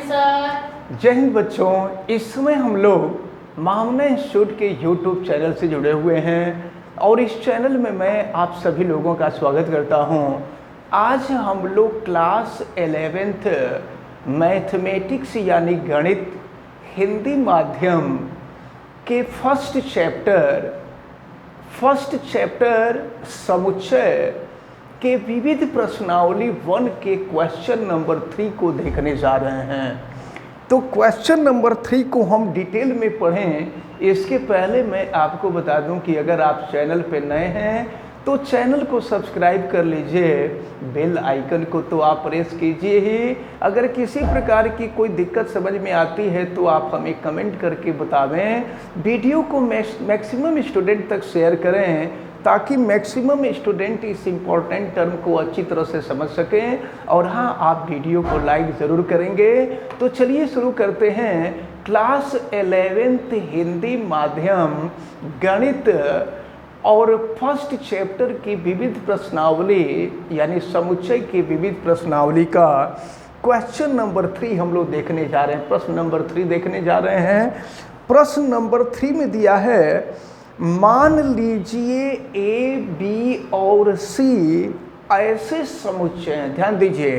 Sir. जय हिंद बच्चों। इस समय हम लोग मामना इंस्टीट्यूट के यूट्यूब चैनल से जुड़े हुए हैं और इस चैनल में मैं आप सभी लोगों का स्वागत करता हूं। आज हम लोग क्लास 11th मैथमेटिक्स यानी गणित हिंदी माध्यम के फर्स्ट चैप्टर समुच्चय के विविध प्रश्नावली 1 के क्वेश्चन नंबर 3 को देखने जा रहे हैं। तो क्वेश्चन नंबर 3 को हम डिटेल में पढ़ें इसके पहले मैं आपको बता दूं कि अगर आप चैनल पे नए हैं तो चैनल को सब्सक्राइब कर लीजिए, बेल आइकन को तो आप प्रेस कीजिए ही। अगर किसी प्रकार की कोई दिक्कत समझ में आती है तो आप हमें कमेंट करके बतावें। वीडियो को मैक्सिमम स्टूडेंट तक शेयर करें ताकि मैक्सिमम स्टूडेंट इस इम्पॉर्टेंट टर्म को अच्छी तरह से समझ सकें। और हाँ, आप वीडियो को लाइक ज़रूर करेंगे। तो चलिए शुरू करते हैं। क्लास 11th हिंदी माध्यम गणित और फर्स्ट चैप्टर की विविध प्रश्नावली यानी समुच्चय की विविध प्रश्नावली का क्वेश्चन नंबर 3 हम लोग देखने जा रहे हैं। प्रश्न नंबर 3 देखने जा रहे हैं। प्रश्न नंबर 3 में दिया है, मान लीजिए ए, बी और सी ऐसे समुच्चय हैं। ध्यान दीजिए,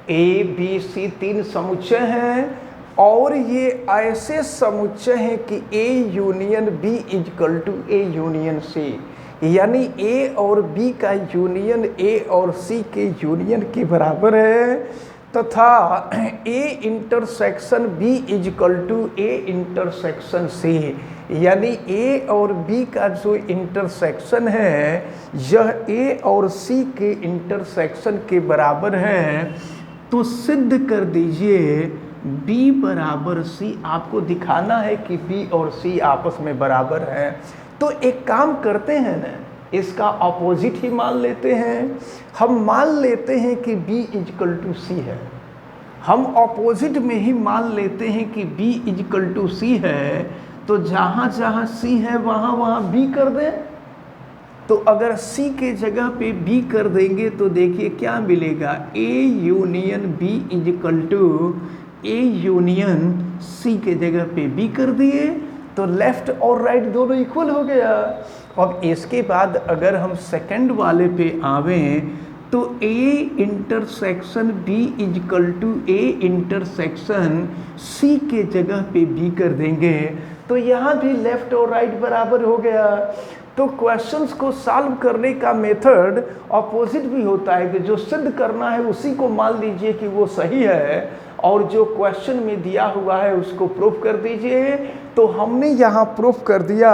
ए, बी, सी 3 समुच्चय हैं और ये ऐसे समुच्चय हैं कि A union B equal to A union C, यानी ए और बी का यूनियन ए और सी के यूनियन के बराबर है तथा A intersection B equal to A intersection C, यानी ए और बी का जो इंटरसेक्शन है यह ए और सी के इंटरसेक्शन के बराबर है। तो सिद्ध कर दीजिए B बराबर C। आपको दिखाना है कि B और C आपस में बराबर हैं। तो एक काम करते हैं ना, इसका अपोजिट ही मान लेते हैं। हम मान लेते हैं कि B इजकल टू C है। हम अपोजिट में ही मान लेते हैं कि B इजकल टू C है। तो जहाँ जहाँ C है वहाँ वहाँ B कर दें। तो अगर C के जगह पे B कर देंगे तो देखिए क्या मिलेगा, A union B equal to A union C के जगह पे बी कर दिए तो लेफ्ट और राइट दोनों इक्वल हो गया। अब इसके बाद अगर हम सेकंड वाले पे आवें तो A intersection B equal to A intersection C के जगह पे बी कर देंगे तो यहाँ भी लेफ्ट और राइट बराबर हो गया। तो क्वेश्चंस को सॉल्व करने का मेथड अपोजिट भी होता है कि जो सिद्ध करना है उसी को मान लीजिए कि वो सही है और जो क्वेश्चन में दिया हुआ है उसको प्रूफ कर दीजिए। तो हमने यहाँ प्रूफ कर दिया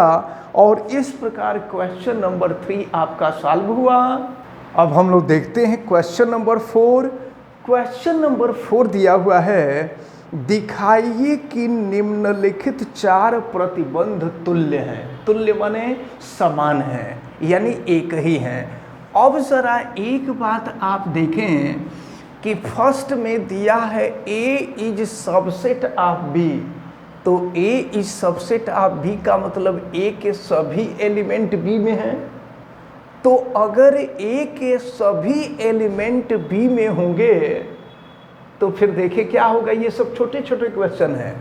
और इस प्रकार क्वेश्चन नंबर 3 आपका सॉल्व हुआ। अब हम लोग देखते हैं क्वेश्चन नंबर 4। क्वेश्चन नंबर 4 दिया हुआ है, दिखाइए कि निम्नलिखित 4 प्रतिबंध तुल्य हैं। तुल्य माने समान हैं यानी एक ही हैं। अब ज़रा एक बात आप देखें कि फर्स्ट में दिया है A is subset of B। तो A is subset of B का मतलब A के सभी एलिमेंट B में हैं। तो अगर A के सभी एलिमेंट B में होंगे तो फिर देखिए क्या होगा। ये सब छोटे छोटे क्वेश्चन हैं।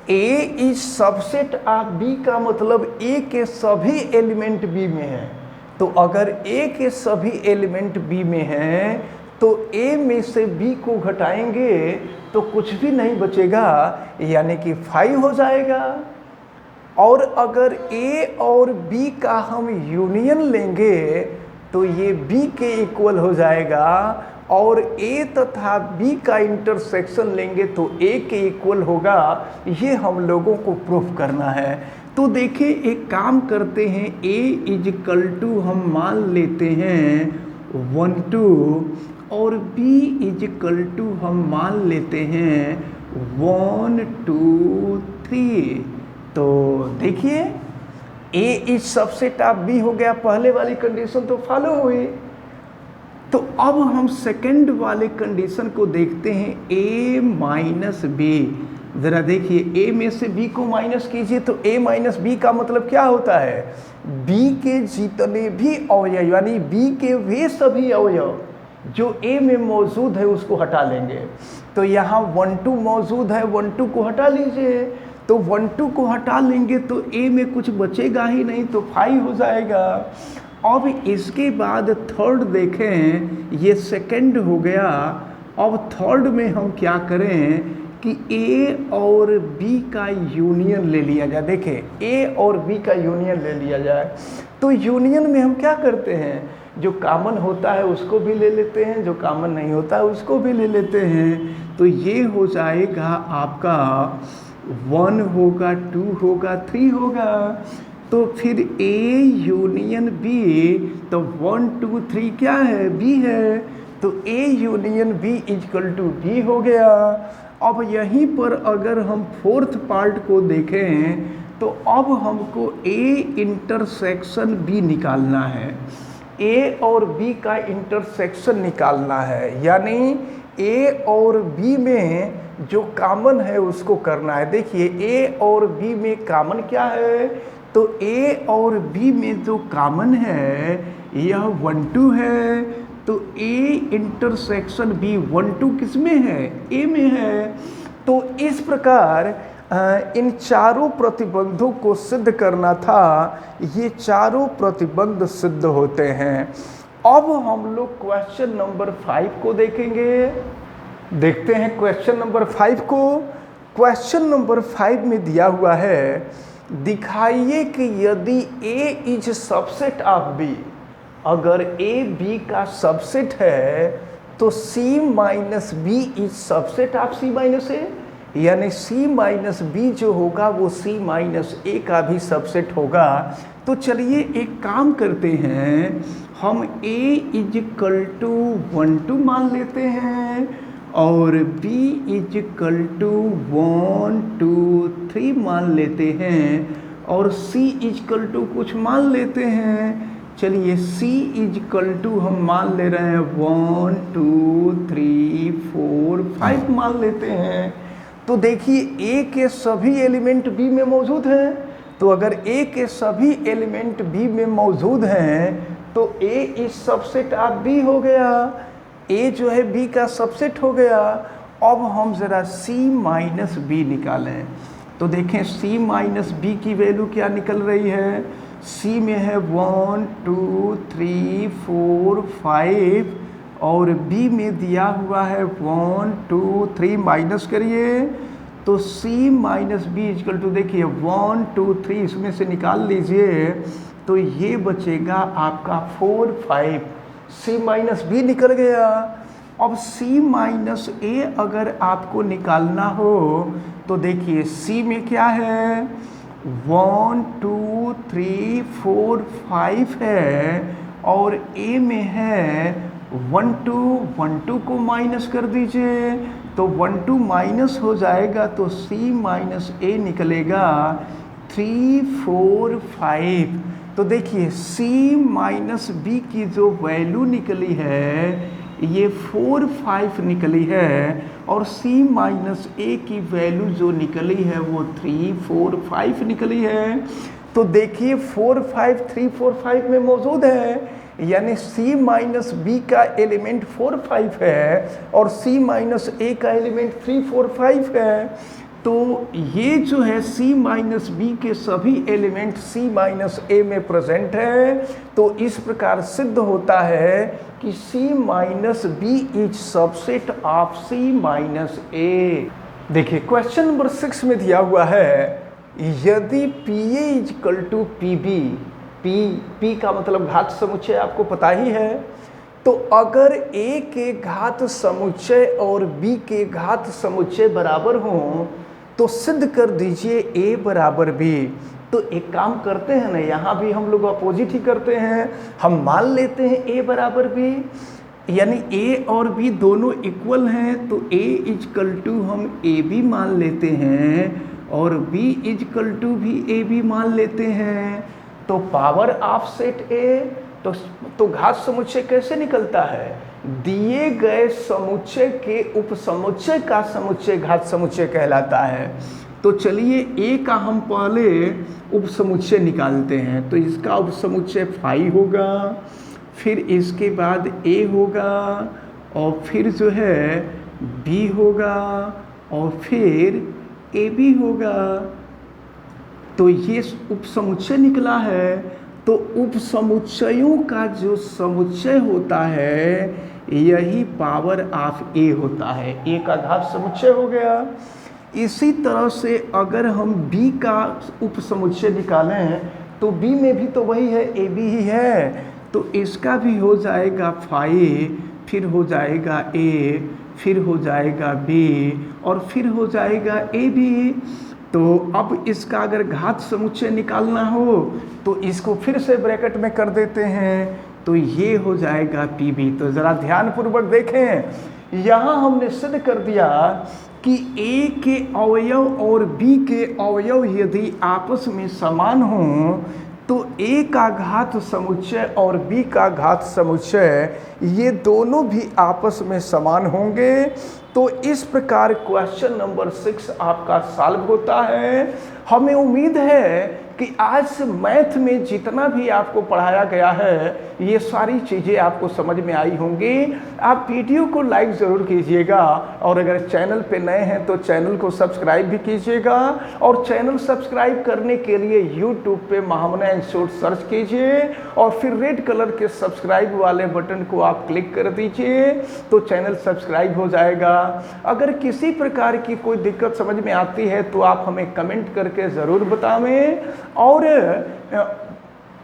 A is subset of B का मतलब A के सभी एलिमेंट B में हैं। तो अगर A के सभी एलिमेंट B में हैं तो A में से B को घटाएंगे तो कुछ भी नहीं बचेगा यानी कि 5 हो जाएगा। और अगर A और B का हम यूनियन लेंगे तो ये B के इक्वल हो जाएगा और A तथा B का इंटरसेक्शन लेंगे तो A के इक्वल होगा। ये हम लोगों को प्रूफ करना है। तो देखिए एक काम करते हैं, A इजकल टू हम मान लेते हैं 1 2 और B इजकल टू हम मान लेते हैं 1 2 3। तो देखिए A is subset of B हो गया, पहले वाली कंडीशन तो फॉलो हुई। तो अब हम सेकंड वाले कंडीशन को देखते हैं, A माइनस B। ज़रा देखिए A में से B को माइनस कीजिए तो A माइनस B का मतलब क्या होता है, B के जितने भी अवयव यानी B के वे सभी अवयव जो A में मौजूद है उसको हटा लेंगे। तो तो यहाँ 1 2 मौजूद है, 1 2 को हटा लीजिए। तो 1 2 को हटा लेंगे तो ए में कुछ बचेगा ही नहीं, तो 5 हो जाएगा। अब इसके बाद थर्ड देखें, ये सेकंड हो गया। अब थर्ड में हम क्या करें कि ए और बी का यूनियन ले लिया जाए। देखें, ए और बी का यूनियन ले लिया जाए। तो यूनियन में हम क्या करते हैं, जो कॉमन होता है उसको भी ले लेते हैं, जो कॉमन नहीं होता है उसको भी ले लेते हैं। तो ये हो जाएगा आपका 1 होगा, 2 होगा, 3 होगा। तो फिर ए यूनियन बी, तो 1 2 3 क्या है, बी है। तो A union B equal to B हो गया। अब यहीं पर अगर हम फोर्थ पार्ट को देखें तो अब हमको ए इंटरसेक्शन बी निकालना है, ए और बी का इंटरसेक्शन निकालना है, यानी ए और बी में जो कॉमन है उसको करना है। देखिए, ए और बी में कॉमन क्या है, तो ए और बी में जो कॉमन है यह 1 2 है। तो ए इंटरसेक्शन बी 1 2 किस में है, ए में है। तो इस प्रकार इन चारों प्रतिबंधों को सिद्ध करना था, ये चारों प्रतिबंध सिद्ध होते हैं। अब हम लोग क्वेश्चन नंबर 5 को देखेंगे। देखते हैं क्वेश्चन नंबर 5 को। क्वेश्चन नंबर 5 में दिया हुआ है, दिखाइए कि यदि A is subset of B, अगर ए बी का सबसेट है तो C minus B is subset of C minus A, यानी सी माइनस बी जो होगा वो सी माइनस ए का भी सबसेट होगा। तो चलिए एक काम करते हैं, हम ए इक्वल टू 1 2 मान लेते हैं और b इक्वल टू 1 2 3 मान लेते हैं और c इक्वल टू कुछ मान लेते हैं। चलिए c इक्वल टू हम मान ले रहे हैं 1 2 3 4 5 मान लेते हैं। तो देखिए a के सभी एलिमेंट b में मौजूद हैं, तो अगर a के सभी एलिमेंट b में मौजूद हैं तो a इस सबसेट ऑफ b हो गया, a जो है b का सबसेट हो गया। अब हम ज़रा c माइनस बी निकालें, तो देखें c माइनस बी की वैल्यू क्या निकल रही है। c में है 1 2 3 4 5 और b में दिया हुआ है 1 2 3, माइनस करिए तो c minus B equal to, देखिए 1 2 3 इसमें से निकाल लीजिए तो ये बचेगा आपका 4 5, c माइनस बी निकल गया। अब c माइनस ए अगर आपको निकालना हो तो देखिए c में क्या है 1 2 3 4 5 है और a में है 1 2 को माइनस कर दीजिए तो 1 2 माइनस हो जाएगा तो c माइनस ए निकलेगा 3 4 5। तो देखिए c माइनस बी की जो वैल्यू निकली है ये 4 5 निकली है और c माइनस ए की वैल्यू जो निकली है वो 3 4 5 निकली है। तो देखिए 4 5 3 4 5 में मौजूद है, यानी c माइनस बी का एलिमेंट 4 5 है और c माइनस ए का एलिमेंट 3 4 5 है। तो ये जो है c माइनस बी के सभी एलिमेंट c माइनस ए में प्रेजेंट है। तो इस प्रकार सिद्ध होता है कि c minus B is subset of c minus A. देखिए क्वेश्चन नंबर 6 में दिया हुआ है, यदि pa equal to pb, p का मतलब घात समुच्चय आपको पता ही है, तो अगर a के घात समुच्चय और b के घात समुच्चय बराबर हों तो सिद्ध कर दीजिए a बराबर b। तो एक काम करते हैं ना, यहाँ भी हम लोग अपोजिट ही करते हैं, हम मान लेते हैं a बराबर b, यानी a और b दोनों इक्वल हैं तो a इक्वल टू हम ab मान लेते हैं और b इक्वल टू भी ab मान लेते हैं। तो पावर ऑफ सेट a, तो घात समुच्चय कैसे निकलता है, दिए गए समुच्चय के उपसमुच्चय का समुच्चय घात समुच्चय कहलाता है। तो चलिए a का हम पहले उपसमुच्चय निकालते हैं, तो इसका उपसमुच्चय 5 होगा, फिर इसके बाद a होगा और फिर जो है बी होगा और फिर ए बी होगा। तो ये उपसमुच्चय निकला है। तो उपसमुच्चयों का जो समुच्चय होता है यही पावर ऑफ ए होता है। ए का घात समुच्चय हो गया। इसी तरह से अगर हम बी का उपसमुच्चय निकालें तो बी में भी तो वही है, ए बी ही है। तो इसका भी हो जाएगा 5, फिर हो जाएगा ए, फिर हो जाएगा बी और फिर हो जाएगा ए बी। तो अब इसका अगर घात समुच्चय निकालना हो तो इसको फिर से ब्रैकेट में कर देते हैं, तो ये हो जाएगा पी बी। तो ज़रा ध्यानपूर्वक देखें, यहाँ हमने सिद्ध कर दिया कि ए के अवयव और बी के अवयव यदि आपस में समान हों तो ए का घात समुच्चय और बी का घात समुच्चय ये दोनों भी आपस में समान होंगे। तो इस प्रकार क्वेश्चन नंबर 6 आपका सॉल्व होता है। हमें उम्मीद है कि आज से मैथ में जितना भी आपको पढ़ाया गया है ये सारी चीज़ें आपको समझ में आई होंगी। आप वीडियो को लाइक ज़रूर कीजिएगा और अगर चैनल पे नए हैं तो चैनल को सब्सक्राइब भी कीजिएगा। और चैनल सब्सक्राइब करने के लिए यूट्यूब पे महामना इंस्टीट्यूट सर्च कीजिए और फिर रेड कलर के सब्सक्राइब वाले बटन को आप क्लिक कर दीजिए तो चैनल सब्सक्राइब हो जाएगा। अगर किसी प्रकार की कोई दिक्कत समझ में आती है तो आप हमें कमेंट करके ज़रूर बतावें। और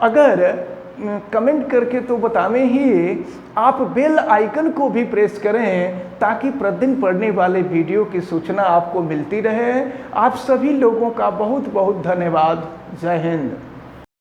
अगर कमेंट करके तो बतावें ही, आप बेल आइकन को भी प्रेस करें ताकि प्रतिदिन पढ़ने वाले वीडियो की सूचना आपको मिलती रहे। आप सभी लोगों का बहुत बहुत धन्यवाद। जय हिंद।